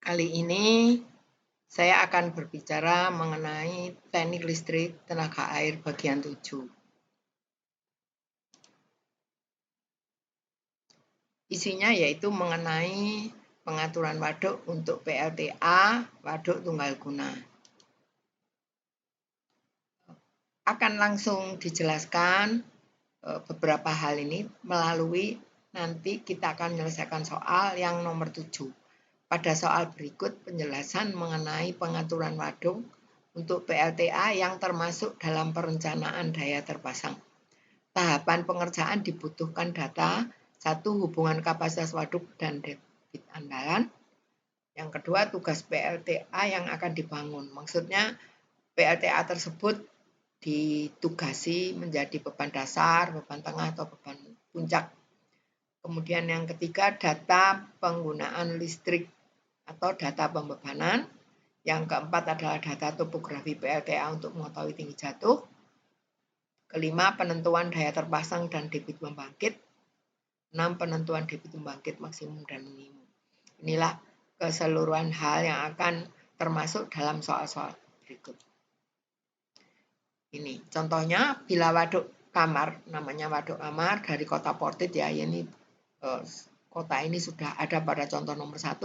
Kali ini saya akan berbicara mengenai teknik listrik tenaga air bagian 7. Isinya yaitu mengenai pengaturan waduk untuk PLTA, waduk tunggal guna. Akan langsung dijelaskan beberapa hal ini melalui nanti kita akan menyelesaikan soal yang nomor 7. Pada soal berikut penjelasan mengenai pengaturan waduk untuk PLTA yang termasuk dalam perencanaan daya terpasang. Tahapan pengerjaan dibutuhkan data, 1. Hubungan kapasitas waduk dan debit andalan. Yang kedua, tugas PLTA yang akan dibangun. Maksudnya PLTA tersebut ditugasi menjadi beban dasar, beban tengah, atau beban puncak. Kemudian yang ketiga, data penggunaan listrik atau data pembebanan. Yang keempat adalah data topografi PLTA untuk mengetahui tinggi jatuh. Kelima, penentuan daya terpasang dan debit pembangkit. 6, penentuan debit pembangkit maksimum dan minimum. Inilah keseluruhan hal yang akan termasuk dalam soal-soal berikut. Ini contohnya, bila waduk kamar, namanya waduk kamar dari kota Portit ya, ini kota ini sudah ada pada contoh nomor 1,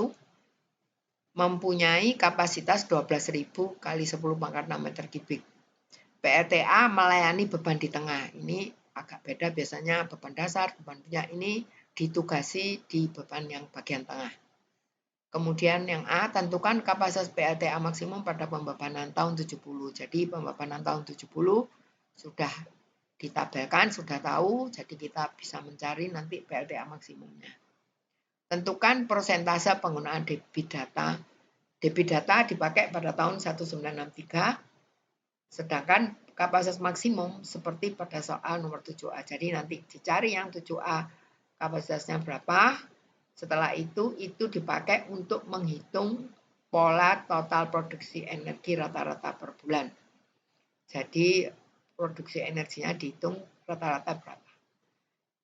mempunyai kapasitas 12.000 kali 10 pangkat 6 meter kubik. PLTA melayani beban di tengah. Ini agak beda, biasanya beban dasar, beban puncak, ini ditugasi di beban yang bagian tengah. Kemudian yang A, tentukan kapasitas PLTA maksimum pada pembebanan tahun 70. Jadi pembebanan tahun 70 sudah ditabelkan, sudah tahu, jadi kita bisa mencari nanti PLTA maksimumnya. Tentukan persentase penggunaan debit data. Debit data dipakai pada tahun 1963, sedangkan kapasitas maksimum seperti pada soal nomor 7A. Jadi nanti dicari yang 7A kapasitasnya berapa. Setelah itu dipakai untuk menghitung pola total produksi energi rata-rata per bulan. Jadi produksi energinya dihitung rata-rata berapa.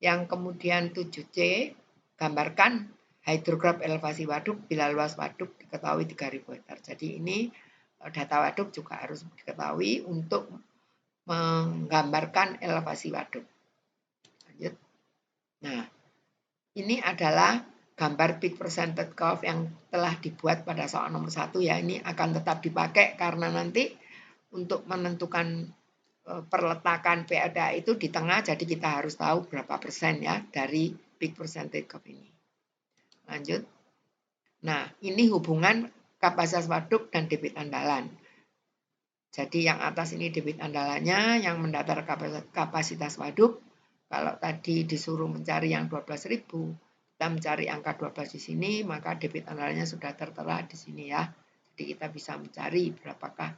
Yang kemudian 7C, gambarkan hidrograf elevasi waduk bila luas waduk diketahui 3.000 hektar. Jadi ini data waduk juga harus diketahui untuk menggambarkan elevasi waduk. Lanjut. Nah, ini adalah gambar peak percentage curve yang telah dibuat pada soal nomor 1 ya. Ini akan tetap dipakai karena nanti untuk menentukan perletakan PLTA itu di tengah, jadi kita harus tahu berapa persen ya dari peak percentage curve ini. Lanjut. Nah, ini hubungan kapasitas waduk dan debit andalan. Jadi yang atas ini debit andalannya, yang mendatar kapasitas waduk. Kalau tadi disuruh mencari yang 12.000, kita mencari angka 12 di sini, maka debit andalannya sudah tertera di sini ya. Jadi kita bisa mencari berapakah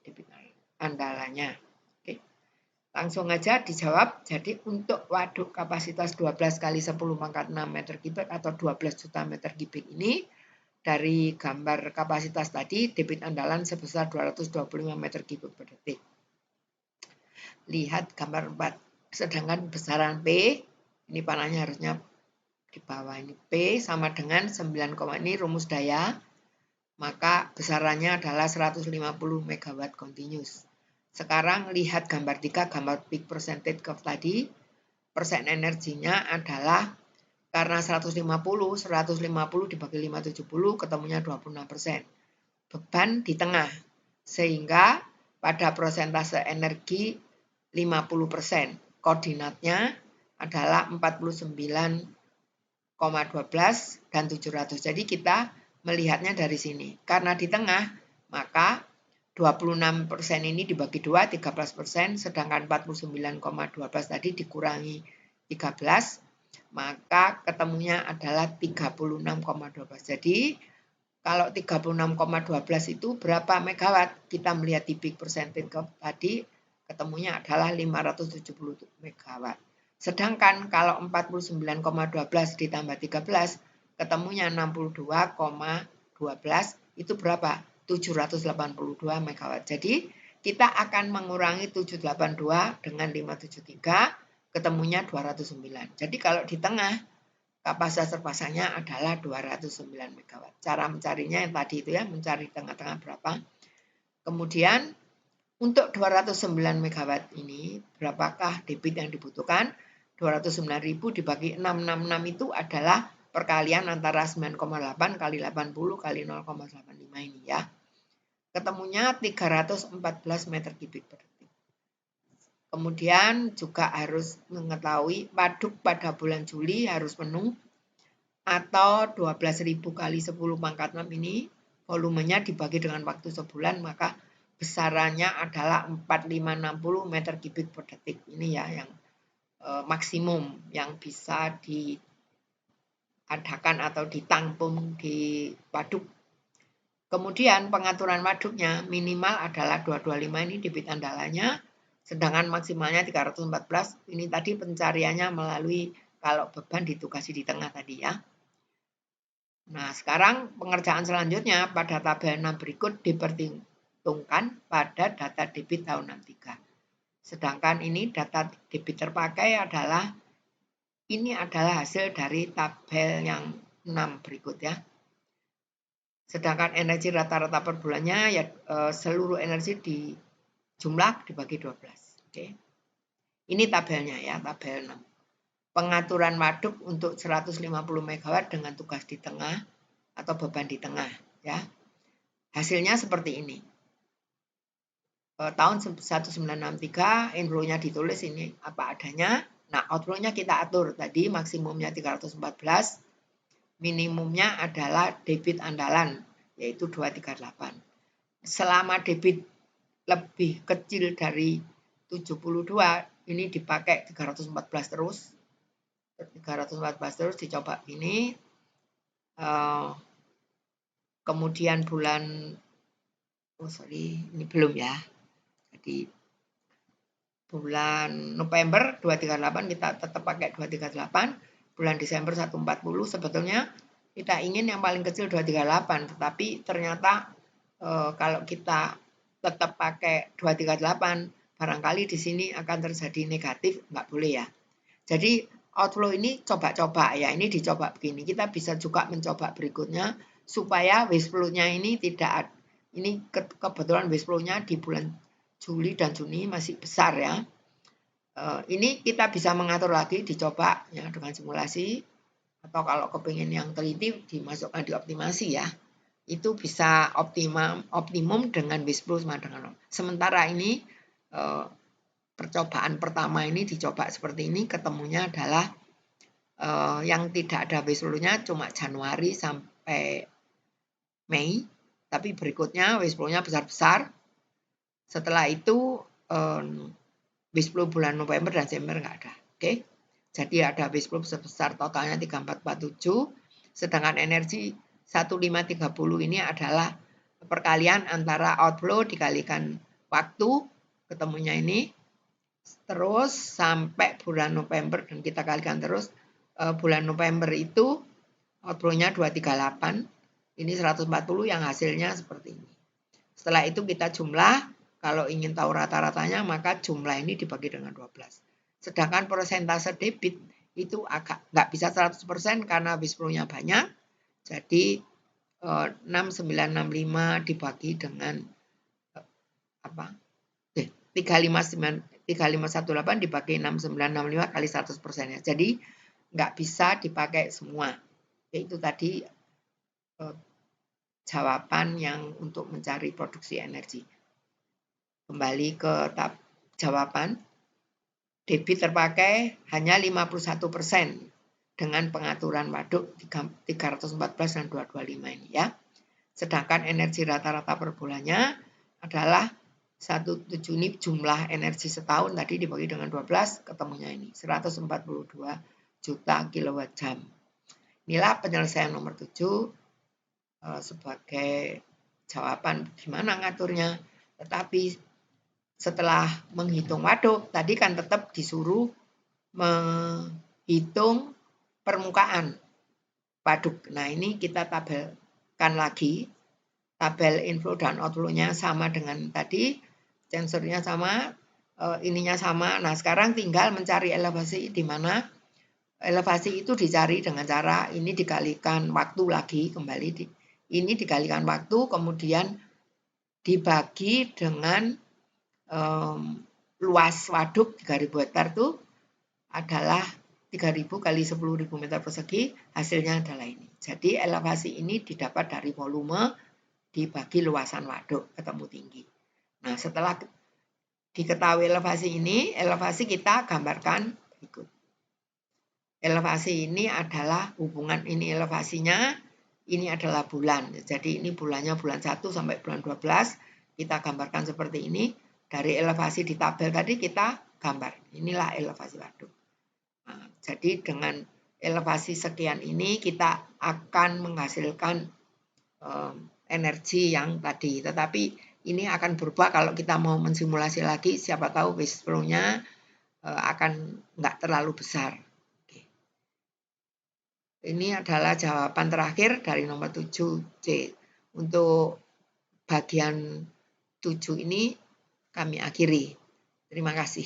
debit andalannya. Oke. Langsung aja dijawab. Jadi untuk waduk kapasitas 12 kali 10 pangkat 6 meter kubik atau 12 juta meter kubik ini, dari gambar kapasitas tadi, debit andalan sebesar 225 meter kubik per detik. Lihat gambar 4. Sedangkan besaran P, ini panahnya harusnya di bawah ini, P sama dengan 9, ini rumus daya, maka besarannya adalah 150 MW continuous. Sekarang lihat gambar 3, gambar peak percentage curve tadi, persen energinya adalah karena 150 dibagi 570 ketemunya 26%. Beban di tengah, sehingga pada persentase energi 50%. Koordinatnya adalah 49,12 dan 700. Jadi kita melihatnya dari sini. Karena di tengah, maka 26% ini dibagi 2, 13%, sedangkan 49,12 tadi dikurangi 13, maka ketemunya adalah 36,12. Jadi kalau 36,12 itu berapa megawatt? Kita melihat di peak percentage tadi, ketemunya adalah 570 megawatt. Sedangkan kalau 49,12 ditambah 13, ketemunya 62,12, itu berapa? 782 megawatt. Jadi kita akan mengurangi 782 dengan 573, ketemunya 209. Jadi kalau di tengah kapasitas terpasangnya adalah 209 MW. Cara mencarinya yang tadi itu ya, mencari tengah-tengah berapa. Kemudian untuk 209 MW ini, berapakah debit yang dibutuhkan? 209.000 dibagi 666 itu adalah perkalian antara 9,8 kali 80 kali 0,85 ini ya. Ketemunya 314 meter kubik per detik. Kemudian juga harus mengetahui waduk pada bulan Juli harus penuh atau 12.000 kali 10 pangkat 6 ini volumenya dibagi dengan waktu sebulan, maka besarannya adalah 4560 meter kubik per detik. Ini ya yang maksimum yang bisa diadakan atau ditampung di waduk. Kemudian pengaturan waduknya minimal adalah 225 ini debit andalanya, sedangkan maksimalnya 314. Ini tadi pencariannya melalui kalau beban ditugasi di tengah tadi ya. Nah, sekarang pengerjaan selanjutnya pada tabel 6 berikut diperhitungkan pada data debit tahun 63. Sedangkan ini data debit terpakai adalah hasil dari tabel yang 6 berikut ya. Sedangkan energi rata-rata per bulannya ya seluruh energi di jumlah dibagi 12. Oke. Ini tabelnya ya, tabel 6. Pengaturan waduk untuk 150 MW dengan tugas di tengah atau beban di tengah ya. Hasilnya seperti ini. Tahun 1963 inflow-nya ditulis ini apa adanya. Nah, outflow-nya kita atur tadi maksimumnya 314, minimumnya adalah debit andalan yaitu 238. Selama debit lebih kecil dari 72 ini dipakai 314 terus. 314 terus dicoba ini. Kemudian bulan ini belum ya. Jadi bulan November 238 kita tetap pakai 238, bulan Desember 140 sebetulnya kita ingin yang paling kecil 238, tetapi ternyata kalau kita tetap pakai 238 barangkali di sini akan terjadi negatif, nggak boleh ya. Jadi outflow ini coba-coba ya, ini dicoba begini. Kita bisa juga mencoba berikutnya supaya waste flow-nya ini tidak, ini kebetulan waste flow-nya di bulan Juli dan Juni masih besar ya. Ini kita bisa mengatur lagi, dicoba ya dengan simulasi, atau kalau kepingin yang teliti dimasukkan di optimasi ya. Itu bisa optimum dengan waste flow sama dengan. Sementara ini percobaan pertama ini dicoba seperti ini, ketemunya adalah yang tidak ada waste flow-nya cuma Januari sampai Mei, tapi berikutnya waste flow-nya besar-besar. Setelah itu waste flow bulan November dan Desember nggak ada. Oke. Jadi ada waste flow sebesar totalnya 3447, sedangkan energi 1530 ini adalah perkalian antara outflow dikalikan waktu, ketemunya ini, terus sampai bulan November dan kita kalikan terus. Bulan November itu outflow-nya 238, ini 140 yang hasilnya seperti ini. Setelah itu kita jumlah. Kalau ingin tahu rata-ratanya, maka jumlah ini dibagi dengan 12. Sedangkan persentase debit itu agak nggak bisa 100% karena waste flow-nya banyak. Jadi 6965 dibagi dengan 3518 dibagi 6965 kali 100% ya. Jadi nggak bisa dipakai semua. Itu tadi jawaban yang untuk mencari produksi energi. Kembali ke jawaban, debit terpakai hanya 51% dengan pengaturan waduk 314 dan 225 ini ya. Sedangkan energi rata-rata per bulannya adalah 17 ini jumlah energi setahun tadi dibagi dengan 12, ketemunya ini 142 juta kilowatt jam. Inilah penyelesaian nomor 7 sebagai jawaban gimana ngaturnya. Tetapi setelah menghitung waduk, tadi kan tetap disuruh menghitung permukaan waduk. Nah, ini kita tabelkan lagi. Tabel inflow dan outflow-nya sama dengan tadi. Sensornya sama, ininya sama. Nah, sekarang tinggal mencari elevasi di mana Elevasi itu dicari dengan cara ini dikalikan waktu lagi, kembali ini dikalikan waktu, kemudian dibagi dengan luas waduk 3.000 hektar itu adalah 3.000 kali 10.000 meter persegi, hasilnya adalah ini. Jadi elevasi ini didapat dari volume dibagi luasan waduk ketemu tinggi. Nah, setelah diketahui elevasi ini, elevasi kita gambarkan berikut. Elevasi ini adalah hubungan ini elevasinya, ini adalah bulan. Jadi ini bulannya bulan 1 sampai bulan 12, kita gambarkan seperti ini. Dari elevasi di tabel tadi kita gambar. Inilah elevasi waduk. Nah, jadi dengan elevasi sekian ini kita akan menghasilkan energi yang tadi. Tetapi ini akan berubah kalau kita mau mensimulasi lagi, siapa tahu base flow-nya akan nggak terlalu besar. Ini adalah jawaban terakhir dari nomor 7C. Untuk bagian 7 ini kami akhiri. Terima kasih.